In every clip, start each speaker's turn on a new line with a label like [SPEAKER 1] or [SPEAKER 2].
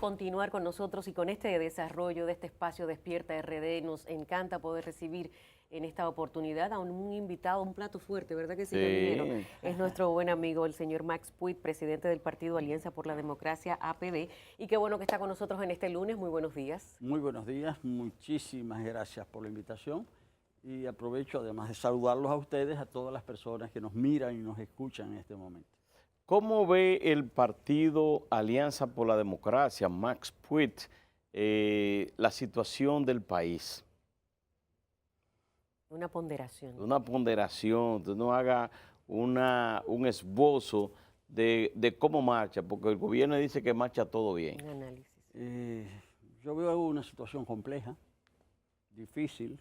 [SPEAKER 1] continuar con nosotros y con este desarrollo de este espacio Despierta RD. Nos encanta poder recibir en esta oportunidad a un invitado, un plato fuerte, ¿verdad que sí, Canijero? Es nuestro buen amigo, el señor Max Puig, presidente del Partido Alianza por la Democracia, APD. Y qué bueno que está con nosotros en este lunes. Muy buenos días.
[SPEAKER 2] Muy buenos días, muchísimas gracias por la invitación. Y aprovecho además de saludarlos a ustedes, a todas las personas que nos miran y nos escuchan en este momento.
[SPEAKER 3] ¿Cómo ve el Partido Alianza por la Democracia, Max Puig, la situación del país?
[SPEAKER 1] Una ponderación.
[SPEAKER 3] Una ponderación, que no haga un esbozo de cómo marcha, porque el gobierno dice que marcha todo bien.
[SPEAKER 1] Un análisis.
[SPEAKER 2] Yo veo una situación compleja, difícil.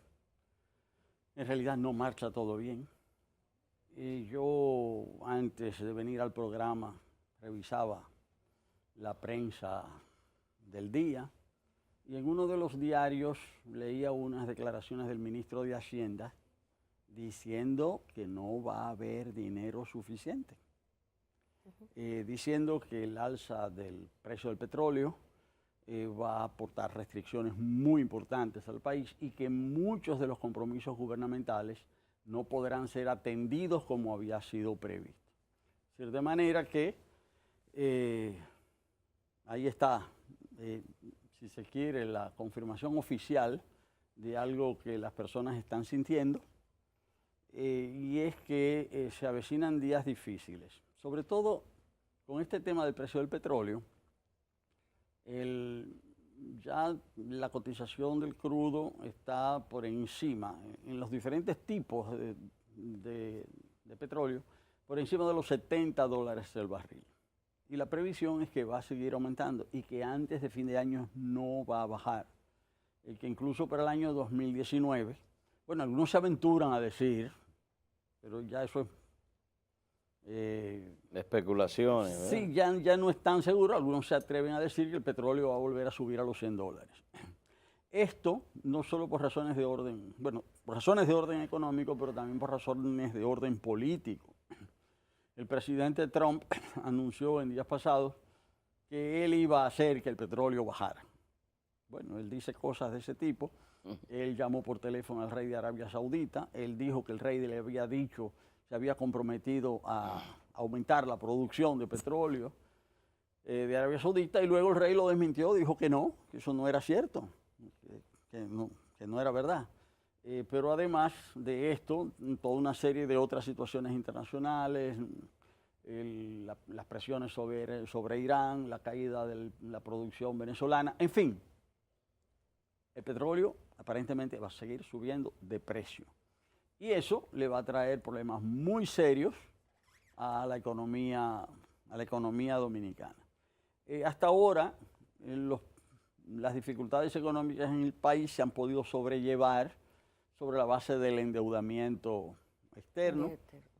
[SPEAKER 2] En realidad no marcha todo bien. Yo, antes de venir al programa, revisaba la prensa del día y en uno de los diarios leía unas declaraciones del ministro de Hacienda diciendo que no va a haber dinero suficiente, diciendo que el alza del precio del petróleo va a aportar restricciones muy importantes al país y que muchos de los compromisos gubernamentales no podrán ser atendidos como había sido previsto. Es decir, de manera que ahí está, si se quiere, la confirmación oficial de algo que las personas están sintiendo, y es que se avecinan días difíciles, sobre todo con este tema del precio del petróleo. Ya la cotización del crudo está por encima, en los diferentes tipos de petróleo, por encima de los $70 el barril. Y la previsión es que va a seguir aumentando y que antes de fin de año no va a bajar. Que incluso para el año 2019, bueno, algunos se aventuran a decir, pero ya eso es
[SPEAKER 3] Especulaciones, ¿verdad?
[SPEAKER 2] Sí, ya no es tan seguro. Algunos se atreven a decir que el petróleo va a volver a subir a los $100. Esto no solo por razones de orden, bueno, por razones de orden económico, pero también por razones de orden político. El presidente Trump anunció en días pasados que él iba a hacer que el petróleo bajara. Bueno, él dice cosas de ese tipo. Él llamó por teléfono al rey de Arabia Saudita. Él dijo que el rey le había dicho, se había comprometido a aumentar la producción de petróleo de Arabia Saudita, y luego el rey lo desmintió, dijo que no, que eso no era cierto, que no era verdad. Pero además de esto, toda una serie de otras situaciones internacionales, las presiones sobre Irán, la caída de la producción venezolana, en fin, el petróleo aparentemente va a seguir subiendo de precio. Y eso le va a traer problemas muy serios a la economía dominicana. Hasta ahora, las dificultades económicas en el país se han podido sobrellevar sobre la base del endeudamiento externo.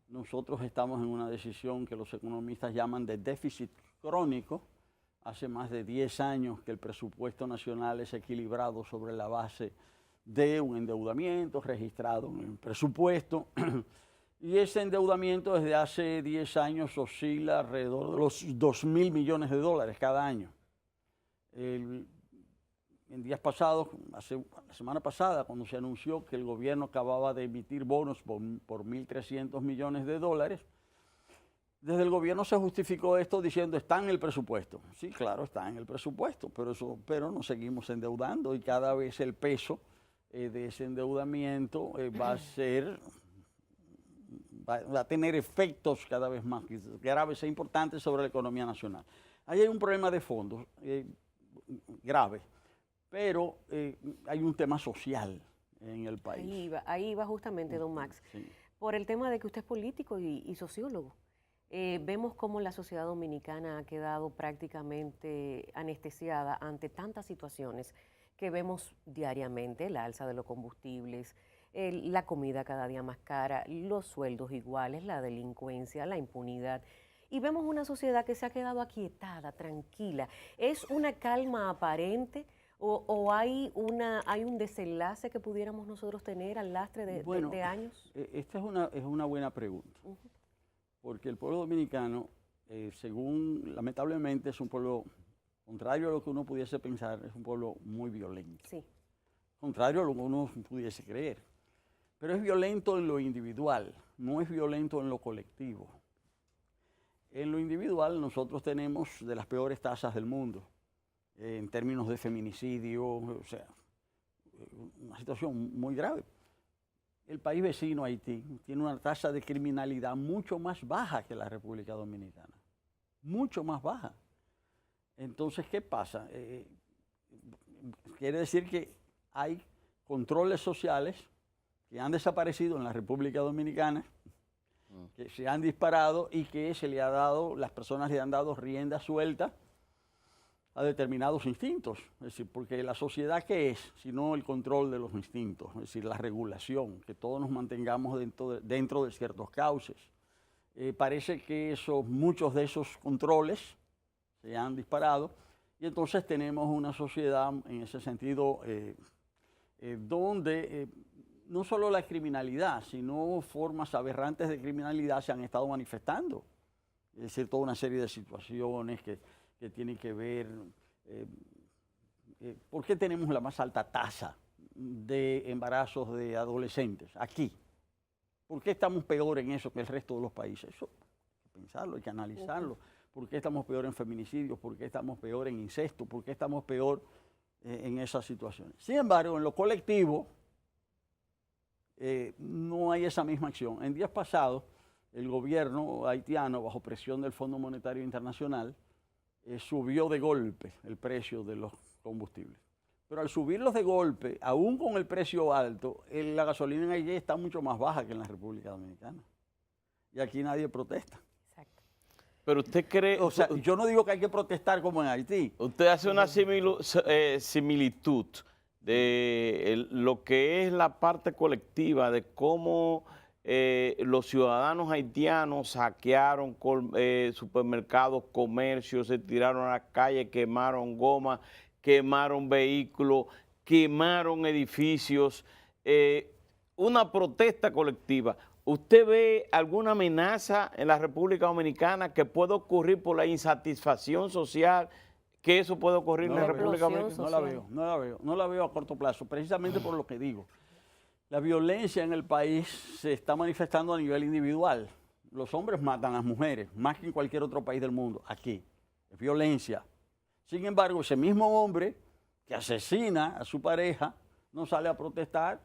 [SPEAKER 2] Nosotros estamos en una decisión que los economistas llaman de déficit crónico. Hace más de 10 años que el presupuesto nacional es equilibrado sobre la base de un endeudamiento registrado en el presupuesto, y ese endeudamiento desde hace 10 años oscila alrededor de los $2.000 millones cada año. En días pasados, la semana pasada, cuando se anunció que el gobierno acababa de emitir bonos por $1.300 millones, desde el gobierno se justificó esto diciendo, está en el presupuesto. Sí, claro, está en el presupuesto, pero nos seguimos endeudando y cada vez el peso de ese endeudamiento va a tener efectos cada vez más graves e importantes sobre la economía nacional. Ahí hay un problema de fondo grave, pero hay un tema social en el país.
[SPEAKER 1] Ahí va justamente, don Max,
[SPEAKER 2] sí.
[SPEAKER 1] Por el tema de que usted es político y sociólogo. Vemos cómo la sociedad dominicana ha quedado prácticamente anestesiada ante tantas situaciones que vemos diariamente: la alza de los combustibles, la comida cada día más cara, los sueldos iguales, la delincuencia, la impunidad. Y vemos una sociedad que se ha quedado aquietada, tranquila. ¿Es una calma aparente o hay un desenlace que pudiéramos nosotros tener al lastre de años?
[SPEAKER 2] Esta es una buena pregunta. Porque el pueblo dominicano, lamentablemente, es un pueblo Contrario a lo que uno pudiese pensar, es un pueblo muy violento.
[SPEAKER 1] Sí.
[SPEAKER 2] Contrario a lo que uno pudiese creer. Pero es violento en lo individual, no es violento en lo colectivo. En lo individual nosotros tenemos de las peores tasas del mundo, en términos de feminicidio, o sea, una situación muy grave. El país vecino, Haití, tiene una tasa de criminalidad mucho más baja que la República Dominicana, mucho más baja. Entonces, ¿qué pasa? Quiere decir que hay controles sociales que han desaparecido en la República Dominicana, que se han disparado y que se le ha dado, las personas le han dado rienda suelta a determinados instintos. Es decir, porque la sociedad, ¿qué es? Sino el control de los instintos, es decir, la regulación, que todos nos mantengamos dentro de ciertos cauces. Parece que muchos de esos controles se han disparado y entonces tenemos una sociedad en ese sentido donde no solo la criminalidad, sino formas aberrantes de criminalidad se han estado manifestando. Es decir, toda una serie de situaciones que tienen que ver, ¿por qué tenemos la más alta tasa de embarazos de adolescentes aquí? ¿Por qué estamos peor en eso que el resto de los países? Eso hay que pensarlo, hay que analizarlo. ¿Por qué estamos peor en feminicidios? ¿Por qué estamos peor en incesto? ¿Por qué estamos peor en esas situaciones? Sin embargo, en lo colectivo no hay esa misma acción. En días pasados, el gobierno haitiano, bajo presión del Fondo Monetario Internacional, subió de golpe el precio de los combustibles. Pero al subirlos de golpe, aún con el precio alto, la gasolina en Haití está mucho más baja que en la República Dominicana. Y aquí nadie protesta.
[SPEAKER 1] Exacto.
[SPEAKER 3] Pero usted cree...
[SPEAKER 2] O sea, yo no digo que hay que protestar como en Haití.
[SPEAKER 3] Usted hace una similitud de lo que es la parte colectiva, de cómo los ciudadanos haitianos saquearon supermercados, comercios, se tiraron a la calle, quemaron goma, quemaron vehículos, quemaron edificios, una protesta colectiva. ¿Usted ve alguna amenaza en la República Dominicana que pueda ocurrir por la insatisfacción social, que eso puede ocurrir en la República Dominicana?
[SPEAKER 2] No la veo a corto plazo, precisamente por lo que digo. La violencia en el país se está manifestando a nivel individual. Los hombres matan a las mujeres, más que en cualquier otro país del mundo, aquí. Es violencia. Sin embargo, ese mismo hombre que asesina a su pareja no sale a protestar,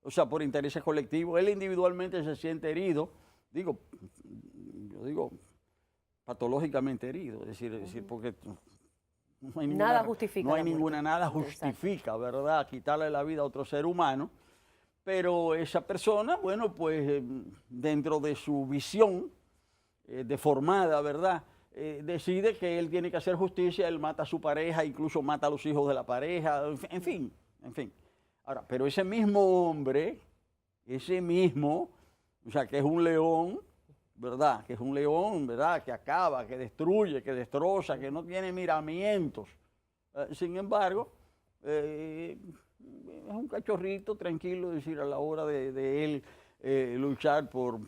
[SPEAKER 2] o sea, por intereses colectivos. Él individualmente se siente herido, yo digo patológicamente herido, es decir, porque no hay
[SPEAKER 1] nada justifica.
[SPEAKER 2] No hay nada justifica, ¿verdad?, quitarle la vida a otro ser humano, pero esa persona, bueno, pues dentro de su visión deformada, ¿verdad?, decide que él tiene que hacer justicia, él mata a su pareja, incluso mata a los hijos de la pareja, en fin. Ahora, pero ese mismo hombre, o sea, que es un león, ¿verdad? Que es un león, ¿verdad? Que acaba, que destruye, que destroza, que no tiene miramientos. Sin embargo, es un cachorrito tranquilo, es decir, a la hora de él luchar por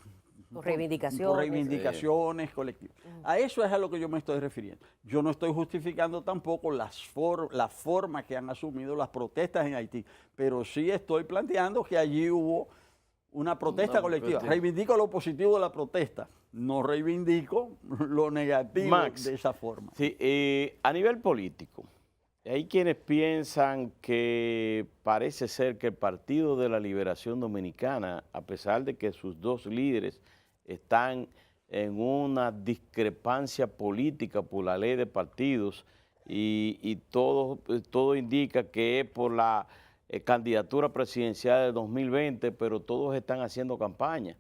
[SPEAKER 2] reivindicaciones colectivas. A eso es a lo que yo me estoy refiriendo. Yo no estoy justificando tampoco la forma que han asumido las protestas en Haití, pero sí estoy planteando que allí hubo una protesta colectiva. Reivindico lo positivo de la protesta, no reivindico lo negativo, Max, de esa forma.
[SPEAKER 3] Sí, a nivel político, hay quienes piensan que parece ser que el Partido de la Liberación Dominicana, a pesar de que sus dos líderes están en una discrepancia política por la ley de partidos y todo indica que es por la candidatura presidencial del 2020, pero todos están haciendo campaña.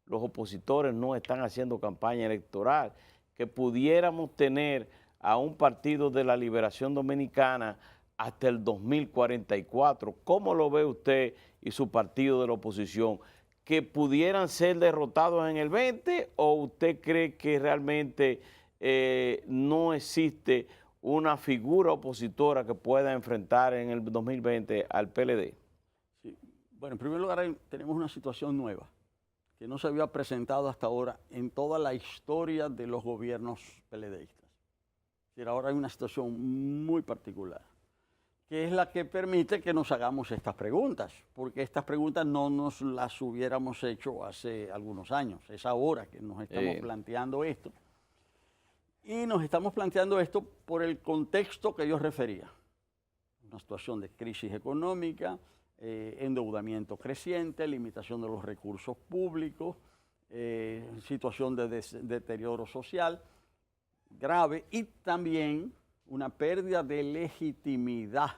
[SPEAKER 3] Los opositores no están haciendo campaña electoral. Que pudiéramos tener a un Partido de la Liberación Dominicana hasta el 2044. ¿Cómo lo ve usted y su partido de la oposición? ¿Que pudieran ser derrotados en el 20 o usted cree que realmente no existe una figura opositora que pueda enfrentar en el 2020 al PLD?
[SPEAKER 2] Sí. Bueno, en primer lugar tenemos una situación nueva que no se había presentado hasta ahora en toda la historia de los gobiernos PLDistas. decir, ahora hay una situación muy particular, que es la que permite que nos hagamos estas preguntas, porque estas preguntas no nos las hubiéramos hecho hace algunos años, es ahora que nos estamos planteando esto. Y nos estamos planteando esto por el contexto que yo refería, una situación de crisis económica, endeudamiento creciente, limitación de los recursos públicos, situación de deterioro social grave y también una pérdida de legitimidad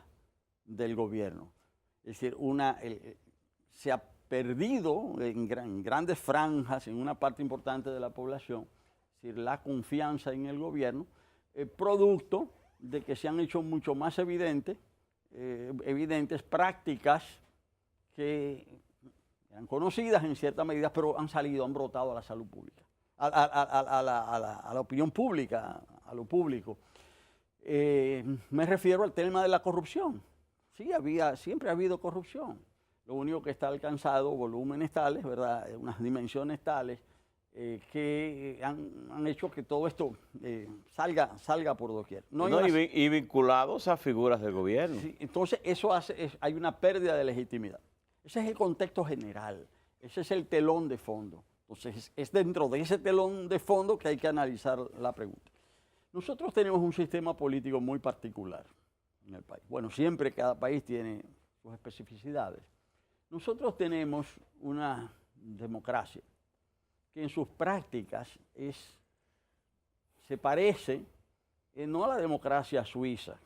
[SPEAKER 2] del gobierno. Es decir, se ha perdido en grandes franjas, en una parte importante de la población, es decir, la confianza en el gobierno, producto de que se han hecho mucho más evidentes prácticas que eran conocidas en cierta medida, pero han brotado a la salud pública, a la opinión pública, a lo público. Me refiero al tema de la corrupción. Sí, siempre ha habido corrupción. Lo único que está alcanzado, volúmenes tales, ¿verdad? Unas dimensiones tales que han hecho que todo esto salga por doquier.
[SPEAKER 3] Y vinculados a figuras del gobierno.
[SPEAKER 2] Sí, entonces eso hay una pérdida de legitimidad. Ese es el contexto general, ese es el telón de fondo. Entonces es dentro de ese telón de fondo que hay que analizar la pregunta. Nosotros tenemos un sistema político muy particular en el país. Bueno, siempre cada país tiene sus especificidades. Nosotros tenemos una democracia que en sus prácticas se parece no a la democracia suiza,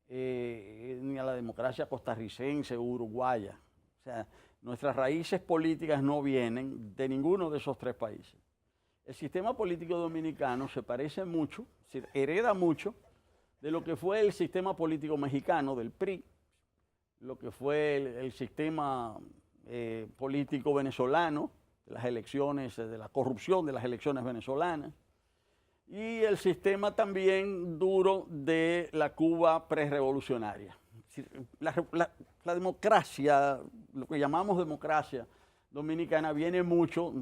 [SPEAKER 2] ni a la democracia costarricense o uruguaya. O sea, nuestras raíces políticas no vienen de ninguno de esos tres países. El sistema político dominicano se parece mucho, hereda mucho de lo que fue el sistema político mexicano, del PRI, lo que fue el sistema político venezolano, de las elecciones, de la corrupción de las elecciones venezolanas, y el sistema también duro de la Cuba prerevolucionaria. La democracia, lo que llamamos democracia dominicana, viene mucho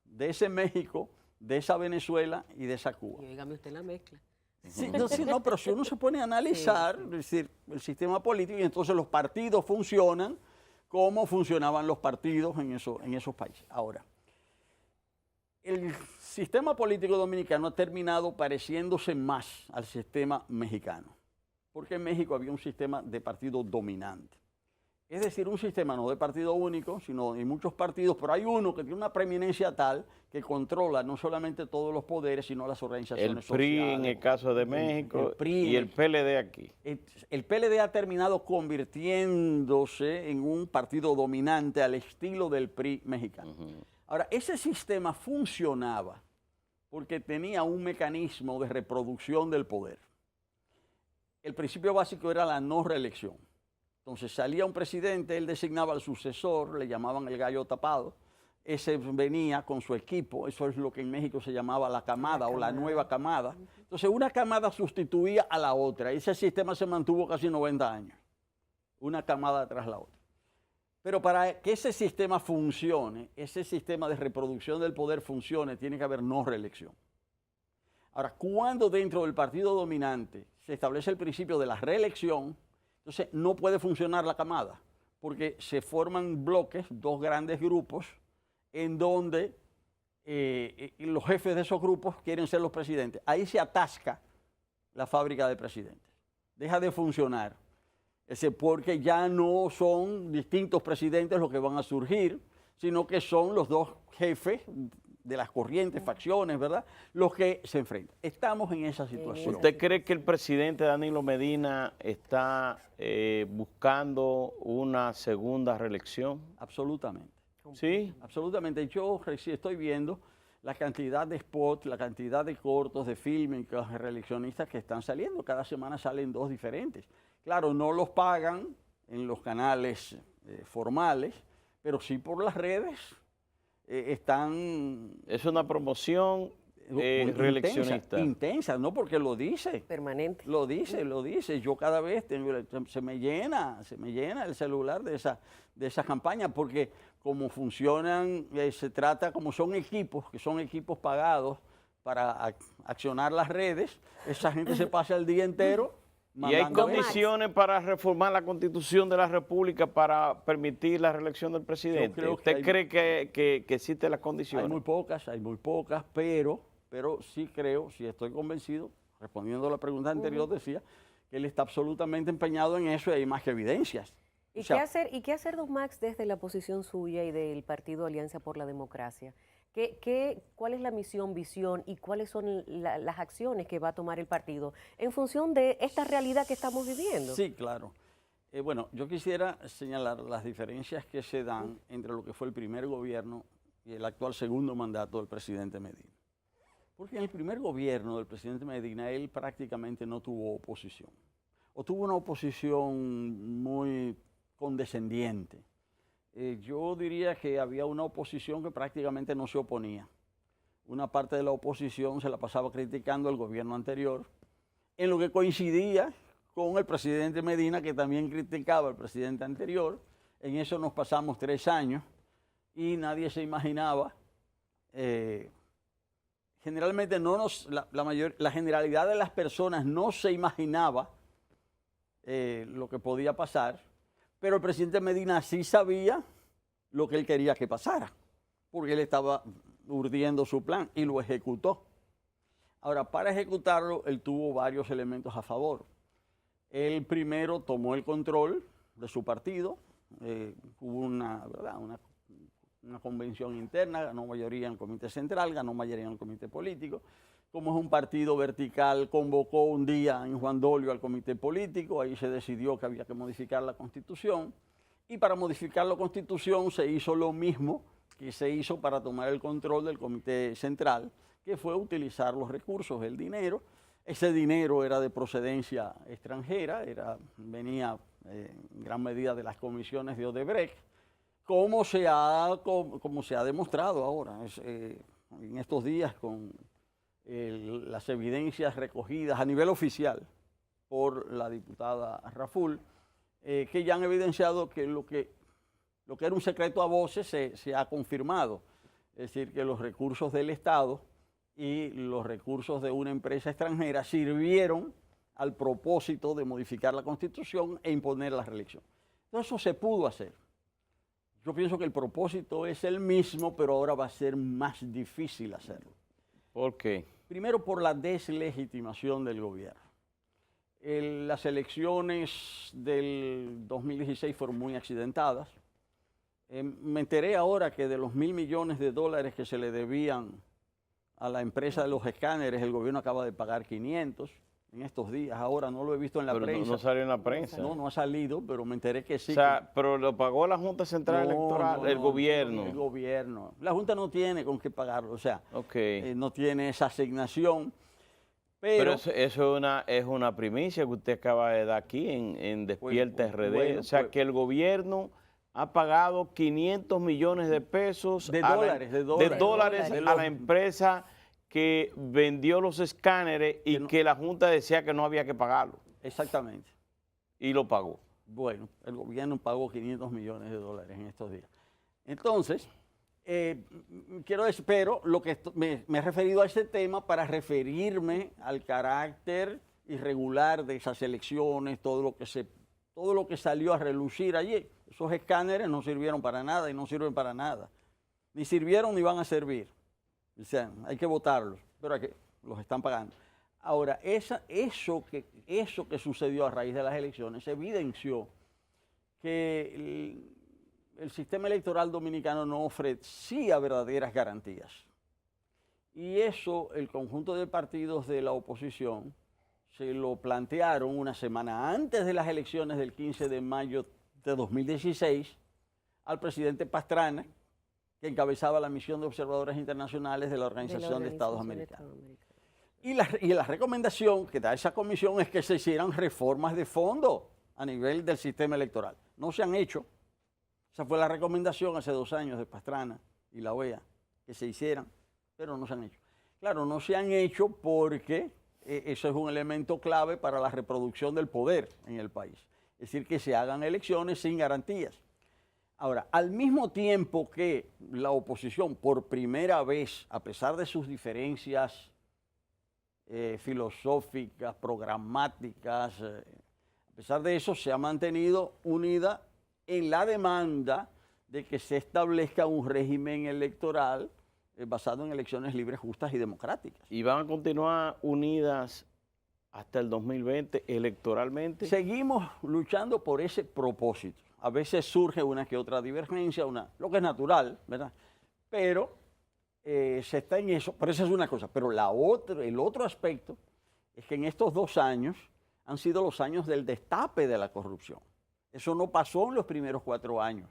[SPEAKER 2] de ese México, de esa Venezuela y de esa Cuba.
[SPEAKER 1] Y dígame usted la mezcla.
[SPEAKER 2] Sí, no, pero si uno se pone a analizar, es decir, el sistema político, y entonces los partidos funcionan como funcionaban los partidos en esos países. Ahora, el sistema político dominicano ha terminado pareciéndose más al sistema mexicano, porque en México había un sistema de partido dominante. Es decir, un sistema no de partido único, sino de muchos partidos, pero hay uno que tiene una preeminencia tal que controla no solamente todos los poderes, sino las organizaciones sociales.
[SPEAKER 3] El PRI en el caso de México el PRI, y el PLD aquí.
[SPEAKER 2] El PLD ha terminado convirtiéndose en un partido dominante al estilo del PRI mexicano. Ahora, ese sistema funcionaba porque tenía un mecanismo de reproducción del poder. El principio básico era la no reelección. Entonces salía un presidente, él designaba al sucesor, le llamaban el gallo tapado, ese venía con su equipo, eso es lo que en México se llamaba la camada o la nueva camada. Entonces una camada sustituía a la otra, ese sistema se mantuvo casi 90 años, una camada tras la otra. Pero para que ese sistema funcione, ese sistema de reproducción del poder funcione, tiene que haber no reelección. Ahora, cuando dentro del partido dominante se establece el principio de la reelección, entonces no puede funcionar la camada, porque se forman bloques, dos grandes grupos, en donde los jefes de esos grupos quieren ser los presidentes. Ahí se atasca la fábrica de presidentes, deja de funcionar. Porque ya no son distintos presidentes los que van a surgir, sino que son los dos jefes de las corrientes, facciones, ¿verdad?, los que se enfrentan. Estamos en esa situación.
[SPEAKER 3] ¿Usted cree que el presidente Danilo Medina está buscando una segunda reelección?
[SPEAKER 2] Absolutamente.
[SPEAKER 3] ¿Sí?
[SPEAKER 2] Absolutamente. Yo estoy viendo la cantidad de spots, la cantidad de cortos, de fílmicos, de reeleccionistas que están saliendo. Cada semana salen dos diferentes. Claro, no los pagan en los canales formales, pero sí por las redes están...
[SPEAKER 3] Es una promoción reeleccionista.
[SPEAKER 2] Intensa, no porque lo dice.
[SPEAKER 1] Permanente.
[SPEAKER 2] Lo dice. Yo cada vez se me llena el celular de esa campaña, porque como funcionan, se trata, como son equipos, que son equipos pagados para accionar las redes, esa gente se pasa el día entero.
[SPEAKER 3] ¿Y hay
[SPEAKER 2] mandando
[SPEAKER 3] condiciones para reformar la Constitución de la República para permitir la reelección del presidente?
[SPEAKER 2] creo que
[SPEAKER 3] ¿Usted
[SPEAKER 2] hay-
[SPEAKER 3] cree que existen las condiciones?
[SPEAKER 2] Hay muy pocas, pero sí creo, sí estoy convencido, respondiendo a la pregunta anterior, decía que él está absolutamente empeñado en eso y hay más que evidencias.
[SPEAKER 1] ¿Y
[SPEAKER 2] O sea,
[SPEAKER 1] qué hacer, don Max, desde la posición suya y del Partido Alianza por la Democracia? ¿Cuál es la misión, visión y cuáles son las acciones que va a tomar el partido en función de esta realidad que estamos viviendo?
[SPEAKER 2] Sí, claro. Bueno, yo quisiera señalar las diferencias que se dan entre lo que fue el primer gobierno y el actual segundo mandato del presidente Medina. Porque en el primer gobierno del presidente Medina él prácticamente no tuvo oposición. O tuvo una oposición muy condescendiente. Yo diría que había una oposición que prácticamente no se oponía. Una parte de la oposición se la pasaba criticando al gobierno anterior, en lo que coincidía con el presidente Medina, que también criticaba al presidente anterior. En eso nos pasamos 3 años y nadie se imaginaba, generalmente la generalidad de las personas no se imaginaba lo que podía pasar, pero el presidente Medina sí sabía lo que él quería que pasara, porque él estaba urdiendo su plan y lo ejecutó. Ahora, para ejecutarlo, él tuvo varios elementos a favor. Él primero tomó el control de su partido, hubo una convención interna, ganó mayoría en el comité central, ganó mayoría en el comité político. Como es un partido vertical, convocó un día en Juan Dolio al comité político, ahí se decidió que había que modificar la Constitución, y para modificar la Constitución se hizo lo mismo que se hizo para tomar el control del comité central, que fue utilizar los recursos, el dinero. Ese dinero era de procedencia extranjera, venía en gran medida de las comisiones de Odebrecht, como se ha demostrado ahora, en estos días con las evidencias recogidas a nivel oficial por la diputada Raful, que ya han evidenciado que lo que era un secreto a voces se ha confirmado. Es decir, que los recursos del Estado y los recursos de una empresa extranjera sirvieron al propósito de modificar la Constitución e imponer la reelección. Entonces eso se pudo hacer. Yo pienso que el propósito es el mismo, pero ahora va a ser más difícil hacerlo.
[SPEAKER 3] ¿Por qué?
[SPEAKER 2] Primero, por la deslegitimación del gobierno. Las elecciones del 2016 fueron muy accidentadas. Me enteré ahora que de los $1.000 millones que se le debían a la empresa de los escáneres, el gobierno acaba de pagar 500 en estos días. Ahora no lo he visto en la
[SPEAKER 3] Pero
[SPEAKER 2] prensa.
[SPEAKER 3] no salió en la prensa.
[SPEAKER 2] No ha salido, pero me enteré que sí.
[SPEAKER 3] O sea, pero lo pagó la Junta Central Electoral, el gobierno.
[SPEAKER 2] El gobierno. La Junta no tiene con qué pagarlo, o sea,
[SPEAKER 3] Okay.
[SPEAKER 2] no tiene esa asignación.
[SPEAKER 3] Pero eso es una primicia que usted acaba de dar aquí en Despierta RD.
[SPEAKER 2] bueno,
[SPEAKER 3] o sea,
[SPEAKER 2] pues,
[SPEAKER 3] que el gobierno ha pagado 500 millones de pesos
[SPEAKER 2] de
[SPEAKER 3] dólares
[SPEAKER 1] dólares.
[SPEAKER 3] a la empresa que vendió los escáneres y que la Junta decía que no había que pagarlo.
[SPEAKER 2] Exactamente.
[SPEAKER 3] Y lo pagó.
[SPEAKER 2] Bueno, el gobierno pagó $500 millones en estos días. Entonces, quiero decir, pero me he referido a ese tema para referirme al carácter irregular de esas elecciones, todo lo que salió a relucir allí. Esos escáneres no sirvieron para nada y no sirven para nada. Ni sirvieron ni van a servir. O sea, hay que votarlos, pero los están pagando. Ahora, eso que sucedió a raíz de las elecciones evidenció que el sistema electoral dominicano no ofrecía verdaderas garantías. Y eso el conjunto de partidos de la oposición se lo plantearon una semana antes de las elecciones del 15 de mayo de 2016 al presidente Pastrana, que encabezaba la misión de observadores internacionales de la Organización de Estados Americanos. Y la recomendación que da esa comisión es que se hicieran reformas de fondo a nivel del sistema electoral. No se han hecho. Esa fue la recomendación hace 2 años de Pastrana y la OEA, que se hicieran, pero no se han hecho. Claro, no se han hecho porque eso es un elemento clave para la reproducción del poder en el país. Es decir, que se hagan elecciones sin garantías. Ahora, al mismo tiempo que la oposición, por primera vez, a pesar de sus diferencias filosóficas, programáticas. A pesar de eso, se ha mantenido unida en la demanda de que se establezca un régimen electoral basado en elecciones libres, justas y democráticas.
[SPEAKER 3] ¿Y van a continuar unidas hasta el 2020 electoralmente?
[SPEAKER 2] Seguimos luchando por ese propósito. A veces surge una que otra divergencia, lo que es natural, ¿verdad? Pero se está en eso, pero esa es una cosa. Pero el otro aspecto es que en estos 2 años han sido los años del destape de la corrupción. Eso no pasó en los primeros 4 años.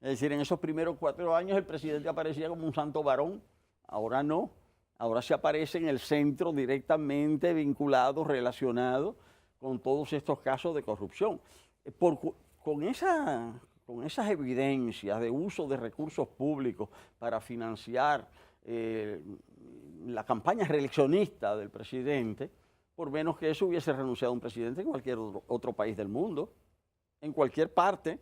[SPEAKER 2] Es decir, en esos primeros 4 años el presidente aparecía como un santo varón, ahora no. Ahora se aparece en el centro directamente vinculado, relacionado con todos estos casos de corrupción. Con esas evidencias de uso de recursos públicos para financiar la campaña reeleccionista del presidente, por menos que eso hubiese renunciado un presidente en cualquier otro país del mundo, en cualquier parte.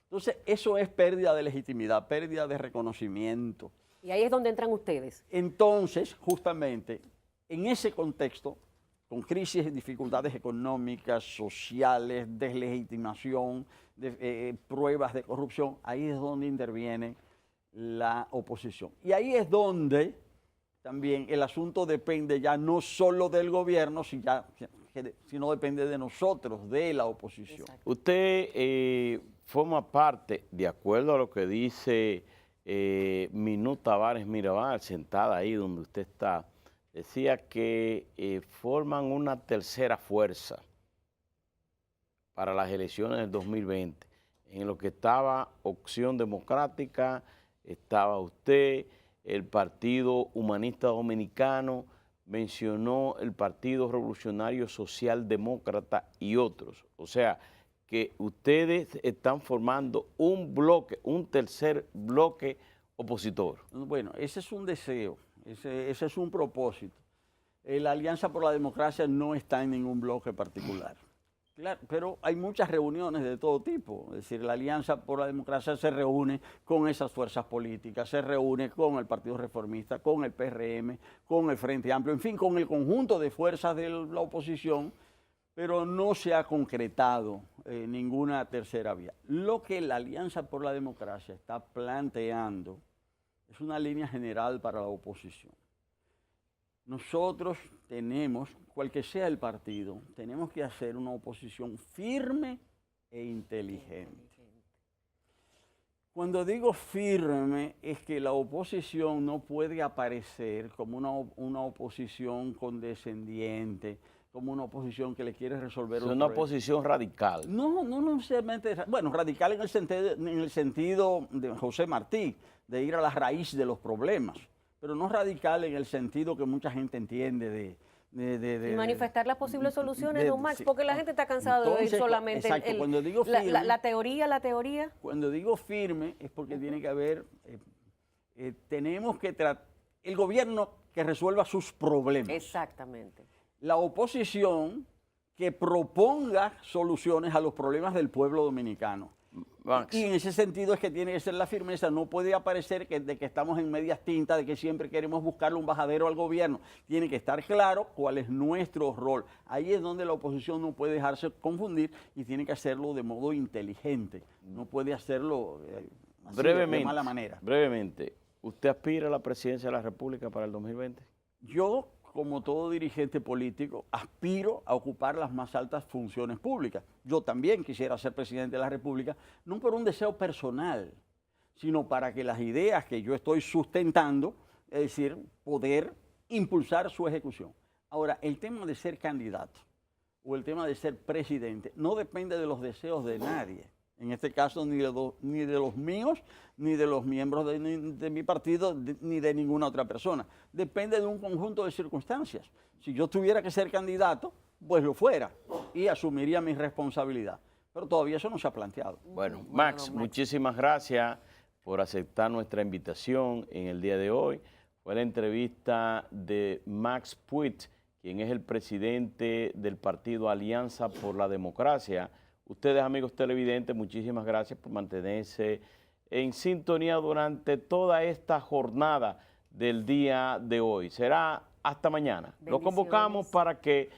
[SPEAKER 2] Entonces, eso es pérdida de legitimidad, pérdida de reconocimiento.
[SPEAKER 1] Y ahí es donde entran ustedes.
[SPEAKER 2] Entonces, justamente, en ese contexto, con crisis y dificultades económicas, sociales, deslegitimación, pruebas de corrupción, ahí es donde interviene la oposición. Y ahí es donde también el asunto depende ya no solo del gobierno, sino depende de nosotros, de la oposición.
[SPEAKER 1] Exacto.
[SPEAKER 3] Usted forma parte, de acuerdo a lo que dice Minú Tavares Mirabal, sentada ahí donde usted está, decía que forman una tercera fuerza para las elecciones del 2020, en lo que estaba Opción Democrática, estaba usted, el Partido Humanista Dominicano, mencionó el Partido Revolucionario Socialdemócrata y otros. O sea, que ustedes están formando un bloque, un tercer bloque opositor.
[SPEAKER 2] Bueno, ese es un deseo, ese es un propósito. La Alianza por la Democracia no está en ningún bloque particular. Claro, pero hay muchas reuniones de todo tipo. Es decir, la Alianza por la Democracia se reúne con esas fuerzas políticas, se reúne con el Partido Reformista, con el PRM, con el Frente Amplio, en fin, con el conjunto de fuerzas de la oposición, pero no se ha concretado ninguna tercera vía. Lo que la Alianza por la Democracia está planteando es una línea general para la oposición. Nosotros tenemos, cual que sea el partido, tenemos que hacer una oposición firme e inteligente. Cuando digo firme, es que la oposición no puede aparecer como una oposición condescendiente, como una oposición que le quiere resolver
[SPEAKER 3] Es una oposición radical.
[SPEAKER 2] No necesariamente, bueno, radical en el sentido de José Martí, de ir a la raíz de los problemas, pero no radical en el sentido que mucha gente entiende
[SPEAKER 1] y manifestar las posibles soluciones, don Max, porque la gente está cansada de oír solamente
[SPEAKER 2] exacto, cuando digo firme,
[SPEAKER 1] la teoría.
[SPEAKER 2] Cuando digo firme es porque tiene que haber, tenemos que tratar, el gobierno que resuelva sus problemas.
[SPEAKER 1] Exactamente.
[SPEAKER 2] La oposición que proponga soluciones a los problemas del pueblo dominicano.
[SPEAKER 3] Max.
[SPEAKER 2] Y en ese sentido es que tiene que ser la firmeza, no puede aparecer de que estamos en medias tintas, de que siempre queremos buscarle un bajadero al gobierno. Tiene que estar claro cuál es nuestro rol. Ahí es donde la oposición no puede dejarse confundir y tiene que hacerlo de modo inteligente. No puede hacerlo así, de mala manera.
[SPEAKER 3] Brevemente, ¿usted aspira a la presidencia de la República para el 2020?
[SPEAKER 2] Yo, como todo dirigente político, aspiro a ocupar las más altas funciones públicas. Yo también quisiera ser presidente de la República, no por un deseo personal, sino para que las ideas que yo estoy sustentando, es decir, poder impulsar su ejecución. Ahora, el tema de ser candidato o el tema de ser presidente no depende de los deseos de nadie. En este caso, ni de los míos, ni de los miembros de mi partido, ni de ninguna otra persona. Depende de un conjunto de circunstancias. Si yo tuviera que ser candidato, pues lo fuera y asumiría mi responsabilidad. Pero todavía eso no se ha planteado.
[SPEAKER 3] Bueno, Max, muchísimas gracias por aceptar nuestra invitación en el día de hoy. Fue la entrevista de Max Puig, quien es el presidente del partido Alianza por la Democracia. Ustedes, amigos televidentes, muchísimas gracias por mantenerse en sintonía durante toda esta jornada del día de hoy. Será hasta mañana. Lo convocamos para que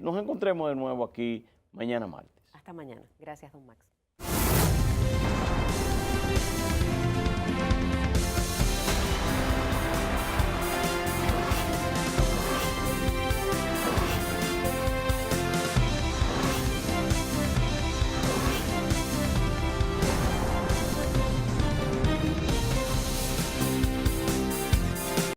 [SPEAKER 3] nos encontremos de nuevo aquí mañana martes.
[SPEAKER 1] Hasta mañana. Gracias, don Max.